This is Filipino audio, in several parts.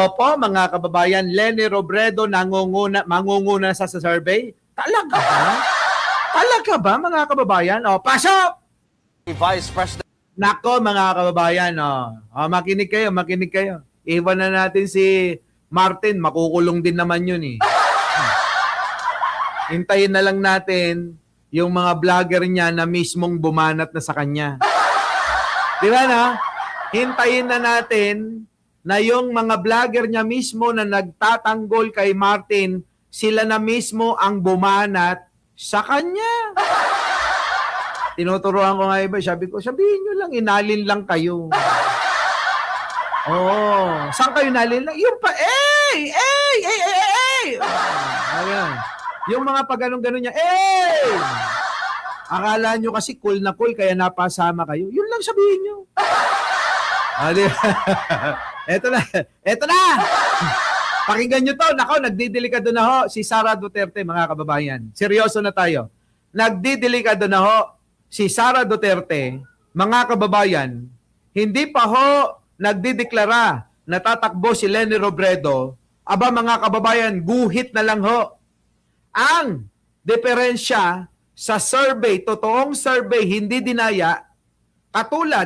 Opo, mga kababayan, Leni Robredo mangunguna sa survey. Talaga ba? Talaga ba, mga kababayan? O, pasok! Vice President Nako, mga kababayan, makinig kayo, makinig kayo. Iwan na natin si Martin, makukulong din naman yun eh. Hintayin na lang natin yung mga vlogger niya na mismong bumanat na sa kanya. Di ba na? Hintayin na natin na yung mga vlogger niya mismo na nagtatanggol kay Martin, sila na mismo ang bumanat sa kanya. Tinuturuan ko nga iba, sabi ko, sabihin nyo lang, inalin lang kayo. Oo. Saan kayo inalin lang? Yung pa, Ayan. Yung mga pag ganun-ganun niya, akala nyo kasi cool na cool, kaya napasama kayo. Yun lang sabihin nyo. Eto na. Eto na. Pakinggan nyo to. Nako, nagdidelikado na ho si Sara Duterte, mga kababayan. Seryoso na tayo. Nagdidelikado na ho si Sara Duterte, mga kababayan. Hindi pa ho nagdideklara na tatakbo si Leni Robredo. Aba, mga kababayan, guhit na lang ho. Ang diferensya sa survey, totoong survey, hindi dinaya,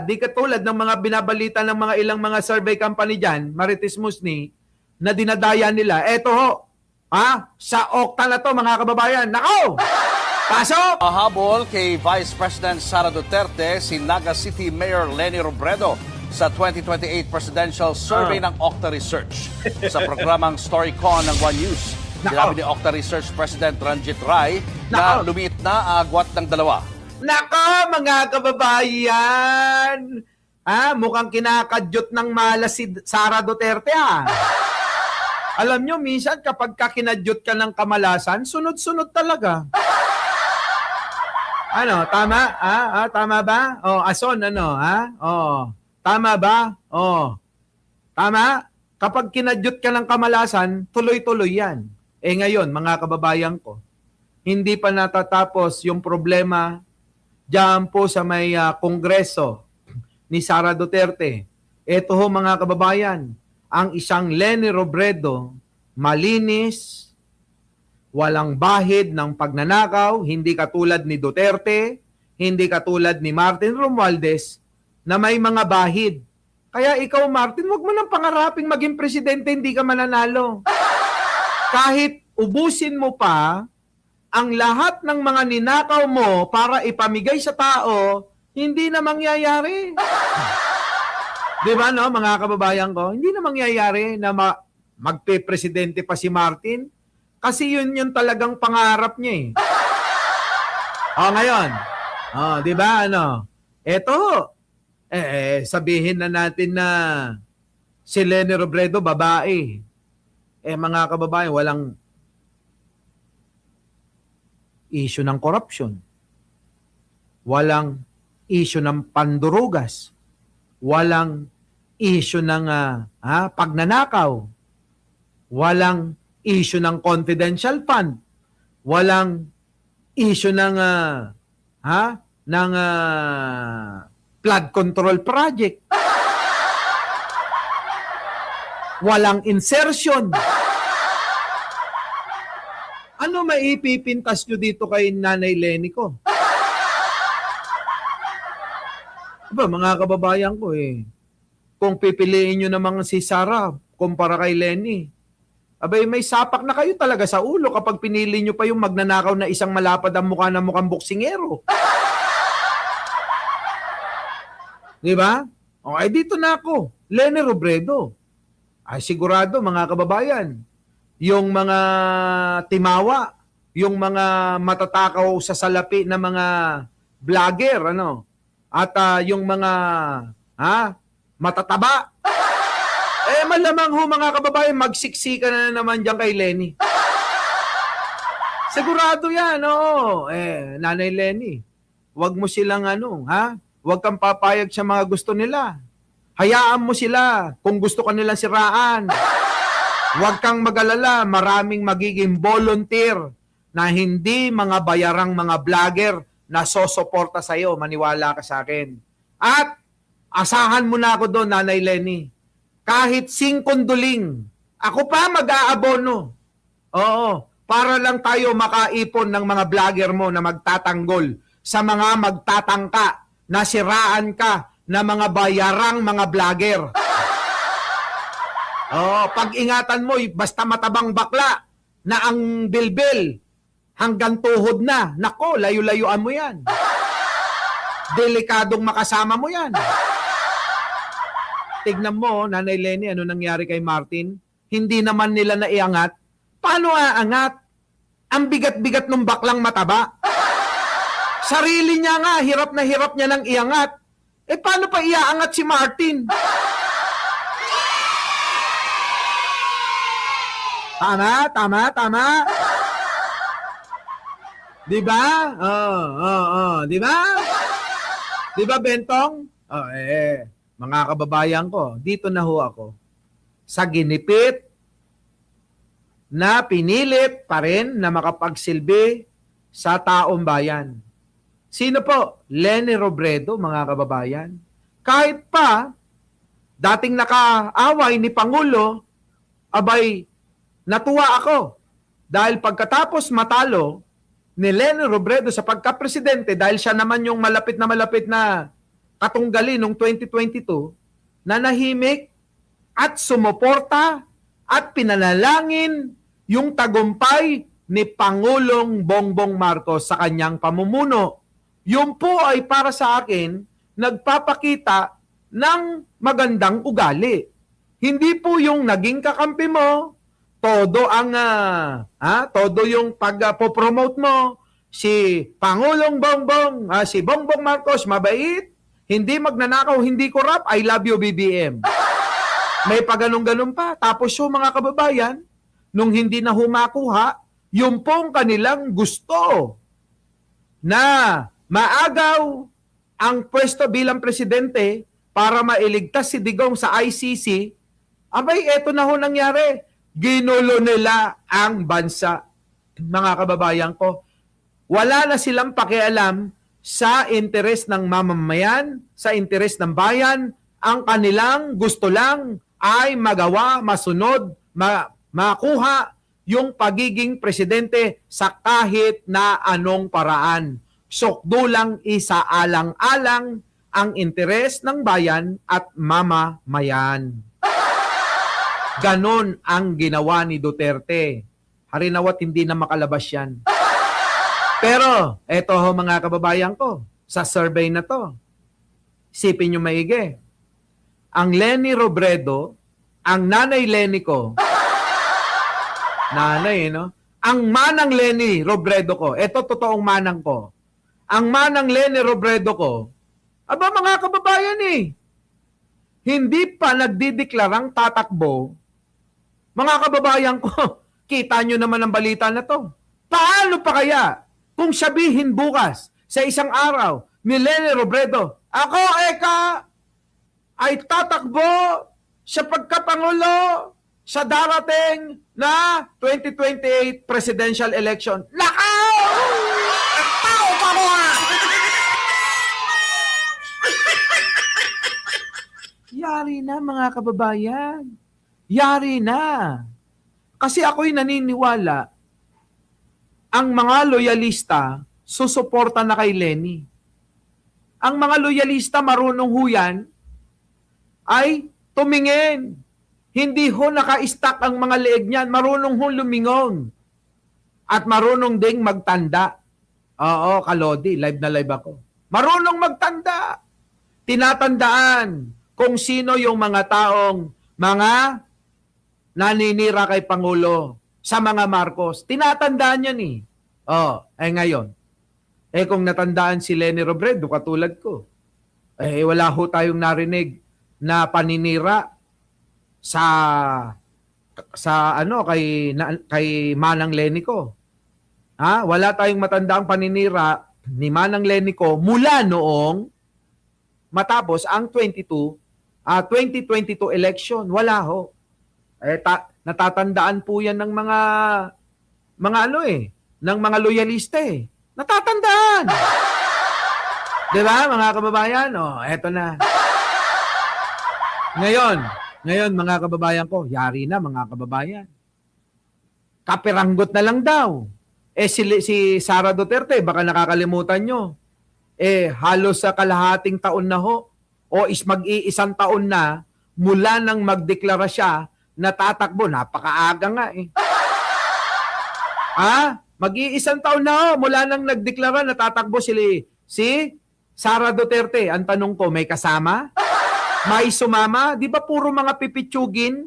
di katulad ng mga binabalita ng mga ilang mga survey company dyan, Marites Musni, na dinadaya nila. Eto ho, sa Okta na to, mga kababayan. Nako! Pasok! Habol kay Vice President Sara Duterte si Naga City Mayor Leni Robredo sa 2028 Presidential Survey ng Okta Research. Sa programang StoryCon ng One News, sinabi ni Okta Research President Ranjit Rai na lumiit na agwat ng dalawa. Nako, mga kababayan! Mukhang kinakadyot ng malas si Sara Duterte, Alam nyo, minsan kapag kinadyot ka ng kamalasan, sunod-sunod talaga. Ano, tama? Tama ba? Ason, tama ba? Tama? Kapag kinadyot ka ng kamalasan, tuloy-tuloy yan. Ngayon, mga kababayan ko, hindi pa natatapos yung problema diyan po sa may kongreso ni Sara Duterte. Ito ho, mga kababayan, ang isang Leni Robredo, malinis, walang bahid ng pagnanakaw, hindi katulad ni Duterte, hindi katulad ni Martin Romualdez, na may mga bahid. Kaya ikaw, Martin, wag mo nang pangaraping maging presidente, hindi ka mananalo. Kahit ubusin mo pa ang lahat ng mga ninakaw mo para ipamigay sa tao, hindi na mangyayari. Di ba, no, mga kababayan ko? Hindi na mangyayari na magpe-presidente pa si Martin. Kasi yun yung talagang pangarap niya ngayon. Di ba, Eto, sabihin na natin na si Leni Robredo, babae. Mga kababayan, walang issue ng corruption. Walang issue ng pandurugas. Walang issue ng pagnanakaw. Walang issue ng confidential fund. Walang issue ng flood control project. Walang insertion. Ano maipipintas nyo dito kay Nanay Leni ko? Mga kababayan ko kung pipiliin nyo namang si Sara kumpara kay Leni, may sapak na kayo talaga sa ulo kapag pinili nyo pa yung magnanakaw na isang malapad ang mukha na mukhang boksingero. Di ba? Dito na ako. Leni Robredo. Sigurado, mga kababayan, yung mga timawa, yung mga matatakaw sa salapi na mga vlogger, at yung mga matataba, malamang ho, mga kababayan, magsiksika na naman dyan kay Leni. Sigurado yan, Nanay Leni, wag mo silang wag kang papayag sa mga gusto nila. Hayaan mo sila kung gusto ka nilang siraan. Huwag kang mag-alala, maraming magiging volunteer na hindi mga bayarang mga vlogger na sosuporta sa'yo. Maniwala ka sa akin. At asahan mo na ako doon, Nanay Leni. kahit singkonduling, ako pa mag-aabono. Oo, para lang tayo makaipon ng mga vlogger mo na magtatanggol sa mga magtatangka na siraan ka na mga bayarang mga vlogger. Pag-ingatan mo, basta matabang bakla na ang bilbil hanggang tuhod na. Nako, layo-layuan mo yan. Delikadong makasama mo yan. Tignan mo, Nanay Lenny, ano nangyari kay Martin? Hindi naman nila naiangat. Paano aangat? Ang bigat-bigat ng baklang mataba. Sarili niya nga, hirap na hirap niya nang iangat. Paano pa iaangat si Martin? Tama. Di ba? Di ba? Di ba, Bentong? Mga kababayan ko, dito na ho ako. Sa ginipit na pinilit pa rin na makapagsilbi sa taong bayan. Sino po? Leni Robredo, mga kababayan. Kahit pa, dating nakaaway ni Pangulo, abay, natuwa ako. Dahil pagkatapos matalo ni Leni Robredo sa pagka-presidente, dahil siya naman yung malapit na katunggali noong 2022, nanahimik at sumuporta at pinanalangin yung tagumpay ni Pangulong Bongbong Marcos sa kanyang pamumuno. Yun po ay para sa akin, nagpapakita ng magandang ugali. Hindi po yung naging kakampi mo, todo yung pag-promote mo, si Pangulong Bongbong, si Bongbong Marcos, mabait, hindi magnanakaw, hindi corrupt, I love you BBM. May paganong-ganon pa. Tapos yung mga kababayan, nung hindi na humakuha, yung pong kanilang gusto na maagaw ang pwesto bilang presidente para mailigtas si Digong sa ICC, abay, eto na ho nangyari. Ginulo nila ang bansa. Mga kababayan ko, wala na silang pakialam sa interes ng mamamayan, sa interes ng bayan. Ang kanilang gusto lang ay magawa, masunod, makuha yung pagiging presidente sa kahit na anong paraan. Sokdo lang isaalang-alang ang interes ng bayan at mamamayan. Ganon ang ginawa ni Duterte. Harinawat hindi na makalabas yan. Pero, eto ho mga kababayan ko, sa survey na to, isipin nyo maigi. Ang Leni Robredo, ang nanay Leni ko, nanay, no? Ang manang Leni Robredo ko, eto totoong manang ko, ang manang Leni Robredo ko, aba mga kababayan hindi pa nagdideklarang tatakbo. Mga kababayan ko, kita nyo naman ang balita na to. Paano pa kaya kung sabihin bukas sa isang araw ni Leni Robredo, ako, ay tatakbo sa pagkapangulo sa darating na 2028 presidential election. Nakaw! Nakaw pa mo! Yari na mga kababayan. Yari na. Kasi ako'y naniniwala ang mga loyalista susuporta na kay Leni. Ang mga loyalista marunong huyan ay tumingin. Hindi ho naka-stack ang mga leeg niyan. Marunong ho lumingon. At marunong ding magtanda. Oo, Kalodi, live na live ako. Marunong magtanda. Tinatandaan kung sino yung mga taong mga naninira kay Pangulo sa mga Marcos. Tinatandaan yan ngayon. Kung natandaan si Leni Robredo, katulad ko, wala ho tayong narinig na paninira kay Manang Leni ko. Wala tayong matandaang paninira ni Manang Leni ko mula noong matapos ang 2022 election. Wala ho. Natatandaan po yan ng ng mga loyalista Natatandaan. Di ba, mga kababayan? Eto na. Ngayon, Ngayon, mga kababayan ko, yari na mga kababayan. Kaperanggot na lang daw. Si Sara Duterte, baka nakakalimutan nyo, halos sa kalahating taon na ho, o mag-iisang taon na, mula nang magdeklara siya na tatakbo, napakaaga nga eh. Mag-iisang taon na ho, mula nang nagdeklara na tatakbo si Sara Duterte. Ang tanong ko, may kasama? May sumama? Di ba puro mga pipitsugin?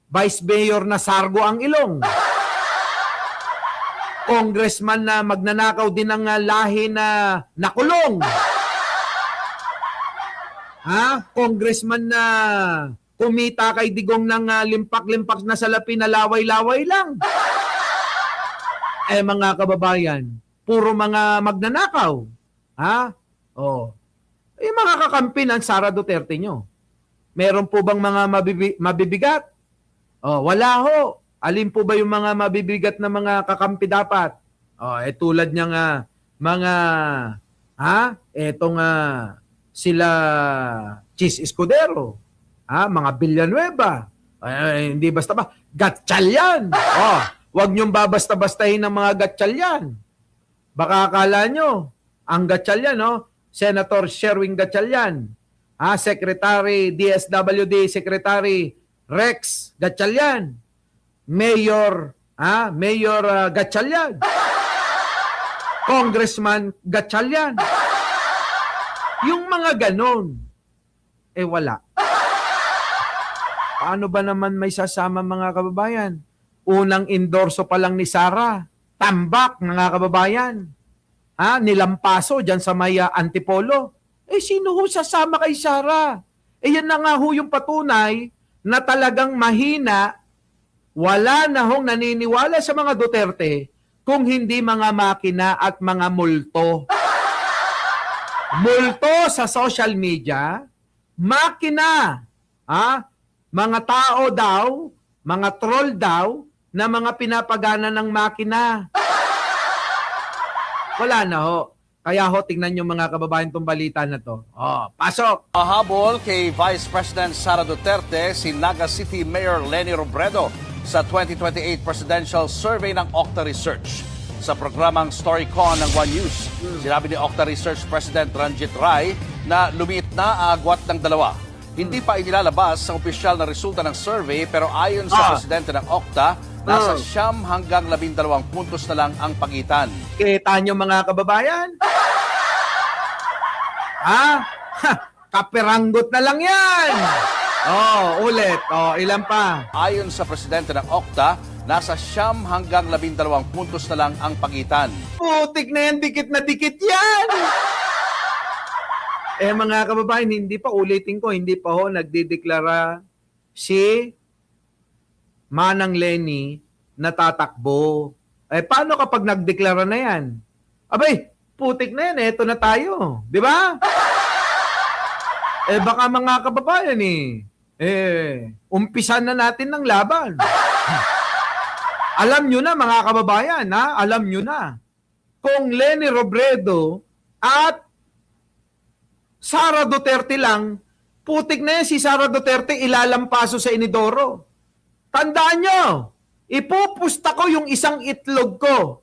Vice Mayor na Sargo ang ilong. Congressman na magnanakaw din ng lahi na nakulong. Congressman na kumita kay Digong ng limpak-limpak na salapi na laway-laway lang. Mga kababayan, puro mga magnanakaw. Makakakampi ng Sara Duterte nyo. Meron po bang mga mabibigat? Wala ho. Alin po ba yung mga mabibigat na mga kakampi dapat? Tulad niyang sila Chis Escudero, mga Villanueva. Hindi basta ba? Gatchalian. Huwag niyong babasta-bastahin ng mga Gatchalian. Baka akala nyo, ang Gatchalian, Senator Sherwin Gatchalian, Secretary DSWD, Secretary Rex Gatchalian, Mayor Gatchalian, Congressman Gatchalian. Yung mga ganon, wala. Paano ba naman may sasama mga kababayan? Unang endorso pa lang ni Sara, tambak mga kababayan. Nilampaso dyan sa may Antipolo. Sino ho sasama kay Sara? Yan na nga ho yung patunay na talagang mahina. Wala na hong naniniwala sa mga Duterte kung hindi mga makina at mga multo. Multo sa social media, makina, mga tao daw, mga troll daw, na mga pinapagana ng makina. Wala na ho. Kaya ho, tingnan nyo mga kababayan itong balita na to. Pasok! Mahabol kay Vice President Sara Duterte si Naga City Mayor Leni Robredo sa 2028 Presidential Survey ng Octa Research. Sa programang StoryCon ng One News, sinabi ni Octa Research President Ranjit Rai na lumiit na agwat ng dalawa. Hindi pa inilalabas ang opisyal na resulta ng survey pero ayon sa presidente ng Octa, nasa 9 hanggang 12 puntos na lang ang pagitan. Kita nyo mga kababayan? Kaperanggot na lang yan! Ulit. Ilan pa? Ayon sa presidente ng Octa, nasa 9 hanggang 12 puntos na lang ang pagitan. Putik na yan, dikit na dikit yan! Mga kababayan, ulitin ko, hindi pa ho nagdideklara si Manang Leni na tatakbo. Paano kapag nagdeklara na yan? Abay, putik na yan, eto na tayo. Di ba? Baka mga kababayan umpisan na natin ng laban. Alam nyo na mga kababayan, alam nyo na. Kung Leni Robredo at Sara Duterte lang, putik na yan si Sara Duterte ilalampaso sa inidoro. Tandaan nyo, ipupusta ko yung isang itlog ko.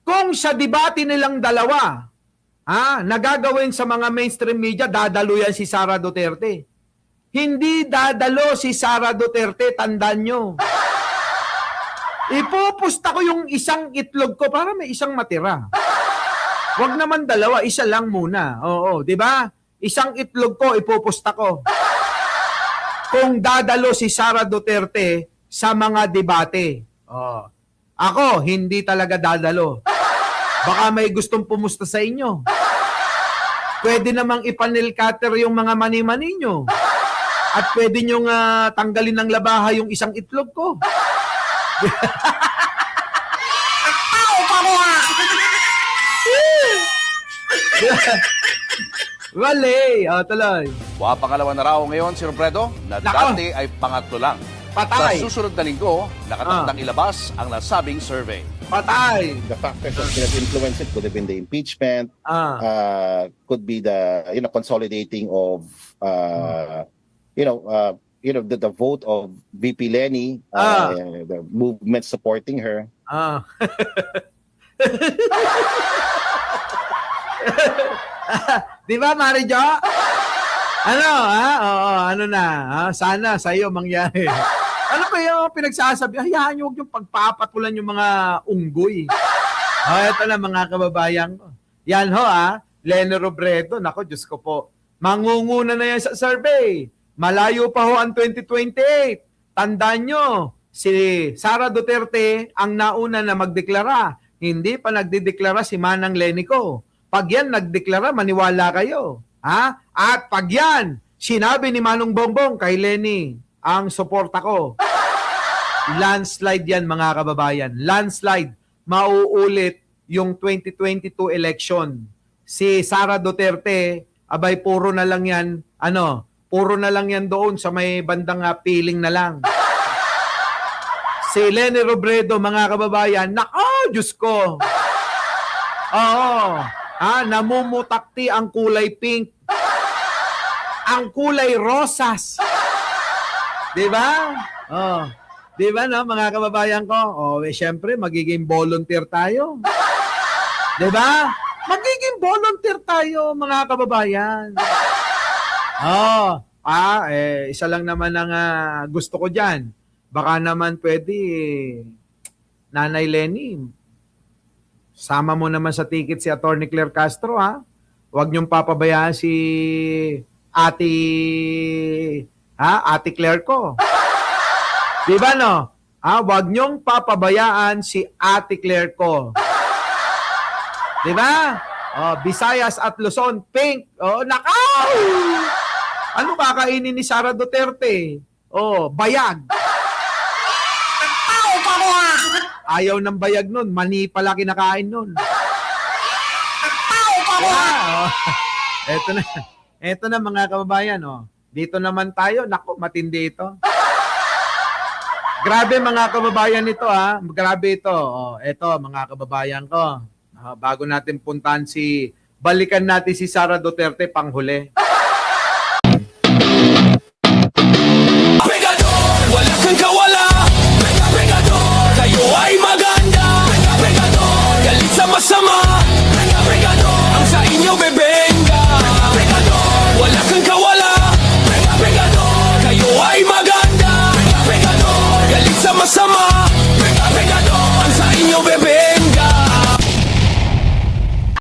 Kung sa debate nilang dalawa, nagagawin sa mga mainstream media, dadalo yan si Sara Duterte. Hindi dadalo si Sara Duterte, tandaan nyo. Ipupusta ko yung isang itlog ko para may isang matira. Huwag naman dalawa, isa lang muna. Di ba? Isang itlog ko, ipupusta ko. Kung dadalo si Sara Duterte sa mga debate. Ako, hindi talaga dadalo. Baka may gustong pumusta sa inyo. Pwede namang ipanel cutter yung mga mani-mani nyo. At pwede nyong tanggalin ng labaha yung isang itlog ko. Wale, tuloy. Pangalawa na raw ngayon si Robredo na dati ay pangatlo lang. Patay. Sa susunod na linggo, nakatakdang ilabas ang nasabing survey. Patay. The factors that could have influenced it could have been the impeachment, could be the consolidating of the vote of VP Lenny, the movement supporting her. Ah. Di ba, Marijo? Ano, ha? Oo, ano na? Ha? Sana sa iyo mangyari. Ano ba yung pinagsasabi? Hayaan niyo, huwag yung pagpapatulan yung mga unggoy. Ito na mga kababayan ko. Yan ho, Leni Robredo. Nako, Diyos ko po. Mangunguna na yan sa survey. Malayo pa ho ang 2028. Tandaan nyo, si Sara Duterte ang nauna na magdeklara. Hindi pa nagdideklara si Manang Leni ko. Pag yan nagdeklara, maniwala kayo. Ha? At pag yan, sinabi ni Manong Bongbong kay Leni, ang suporta ko. Landslide yan mga kababayan. Landslide. Mauulit yung 2022 election. Si Sara Duterte, abay puro na lang yan, puro na lang yan doon sa may bandang piling na lang. Si Leni Robredo, mga kababayan, nako, Diyos ko. Oo. Namumutakti ang kulay pink. Ang kulay rosas. Diba? Diba, no, mga kababayan ko? Siyempre, magiging volunteer tayo. Diba? Magiging volunteer tayo, mga kababayan. Isa lang naman ang gusto ko dyan. Baka naman pwede, Nanay Leni, sama mo naman sa ticket si Atty. Claire Castro, ha? Huwag niyong papabayaan si Ate Claire ko. Di ba, no? Huwag niyong papabayaan si Ate Claire ko. Di ba? Visayas at Luzon, pink. Nakaw! Ano kakainin ni Sara Duterte? Bayag. Ayaw ng bayag nun. Mani pala kinakain nun. Eto na mga kababayan. Dito naman tayo. Naku, matindi ito. Grabe mga kababayan ito, Grabe ito. Eto mga kababayan ko. Bago natin puntahan balikan natin si Sara Duterte panghuli.